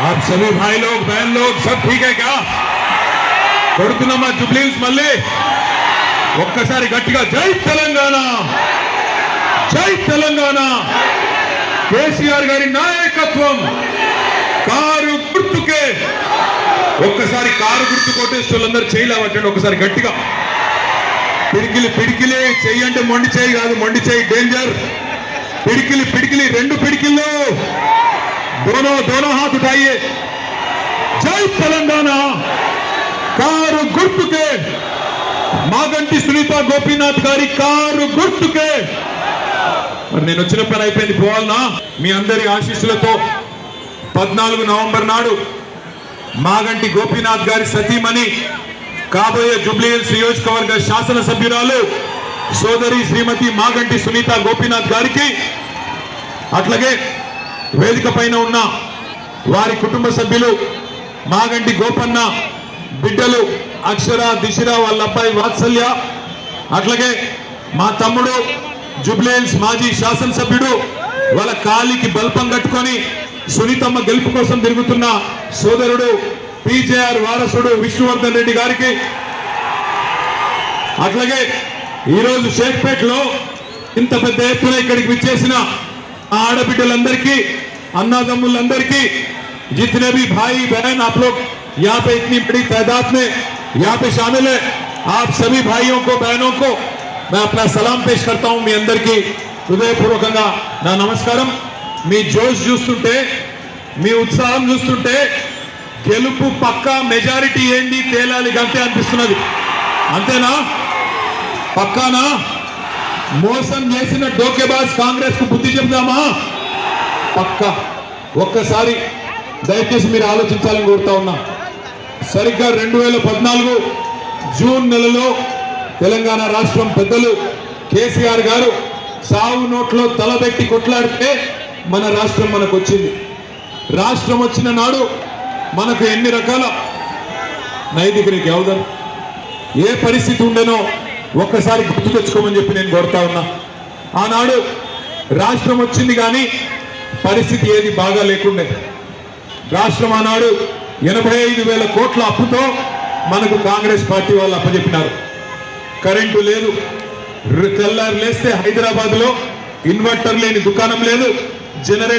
आप सभी भाई लोग बहन लोग सब ठीक है क्या? కొడుతున్నమా జుబ్లీస్ మళ్ళీ ఒక్కసారి గట్టిగా జై తెలంగాణ, జై తెలంగాణ. కేసీఆర్ గారి నాయకత్వం కారు గుర్తుకే. ఒక్కసారి కారు గుర్తు కొట్టేసి వాళ్ళందరూ చేయలేవట్టండి ఒకసారి గట్టిగా. పిడికిలి పిడికిలి చెయ్యి అంటే మొండి చేయి కాదు, మొండి చేయి డేంజర్. పిడికిలి పిడికిలి రెండు పిడికిల్లో दोनों दोनों हाथ उठाइए. जय तेलंगाना. కారు గుర్తుకే మాగంటి సునీత గోపీనాథ్ గారి కారు గుర్తుకే. మరి నేను వచ్చిన పని అయిపోయింది, పోవాలనా? మీ అందరి ఆశీస్సులతో 14 నవంబర్ నాడు మాగంటి గోపీనాథ్ గారి సతీమణి కాబోయే జూబ్లీహిల్స్ నియోజకవర్గ శాసనసభ్యురాలు సోదరి శ్రీమతి మాగంటి సునీత గోపీనాథ్ గారికి, అట్లాగే వేదిక పైన ఉన్న వారి కుటుంబ సభ్యులు మాగంటి గోపన్న బిడ్డలు అక్షర దిశర వాళ్ళ అబ్బాయి వాత్సల్య, అట్లాగే మా తమ్ముడు జూబ్లీహిల్స్ మాజీ శాసనసభ్యుడు వాళ్ళ కాలికి బల్పం కట్టుకొని సునీతమ్మ గెలుపు కోసం తిరుగుతున్న సోదరుడు పీజేఆర్ వారసుడు విష్ణువర్ధన్ రెడ్డి గారికి, అట్లాగే ఈరోజు షేక్పేట్లో ఇంత పెద్ద ఎత్తున ఇక్కడికి విచ్చేసిన ఆడబిడ్డలందరికీ अन्नादम्मुलंदरिकी जितने भी भाई बहन आप लोग यहाँ पे इतनी बड़ी तादाद में यहाँ पे शामिल है, आप सभी भाइयों को बहनों को मैं अपना सलाम पेश करता हूँ. मी अंदरिकी हृदयपूर्वకంగా నా నమస్కారం. మీ జోష్ చూస్తుంటే, మీ ఉత్సాహం చూస్తుంటే గెలుపు పక్కా, మెజారిటీ ఏంది తేలాలి గంతే అనిపిస్తున్నది. అంతేనా? పక్కానా? మోసం చేసిన డోకేబాజ్ కాంగ్రెస్ కు బుద్ధి చెప్దామా? పక్కా. ఒక్కసారి దయచేసి మీరు ఆలోచించాలని కోరుతా ఉన్నా. సరిగ్గా 2014 జూన్ నెలలో తెలంగాణ రాష్ట్రం పెద్దలు కేసీఆర్ గారు సావు నోట్లో తలబెట్టి కొట్లాడితే మన రాష్ట్రం మనకు వచ్చింది. రాష్ట్రం వచ్చిన నాడు మనకు ఎన్ని రకాల నైతికరికి అవసరం, ఏ పరిస్థితి ఉండేనో ఒక్కసారి గుర్తు తెచ్చుకోమని చెప్పి నేను కోరుతా ఉన్నా. ఆనాడు రాష్ట్రం వచ్చింది కానీ పరిస్థితి ఏది బాగా లేకుండే. రాష్ట్రం ఆనాడు 85,000 కోట్ల అప్పుతో మనకు కాంగ్రెస్ పార్టీ వాళ్ళు అప్పచెప్పినారు. కరెంటు లేదు, తెల్లారు లేస్తే హైదరాబాద్ లో ఇన్వర్టర్ లేని దుకాణం లేదు, జనరేటర్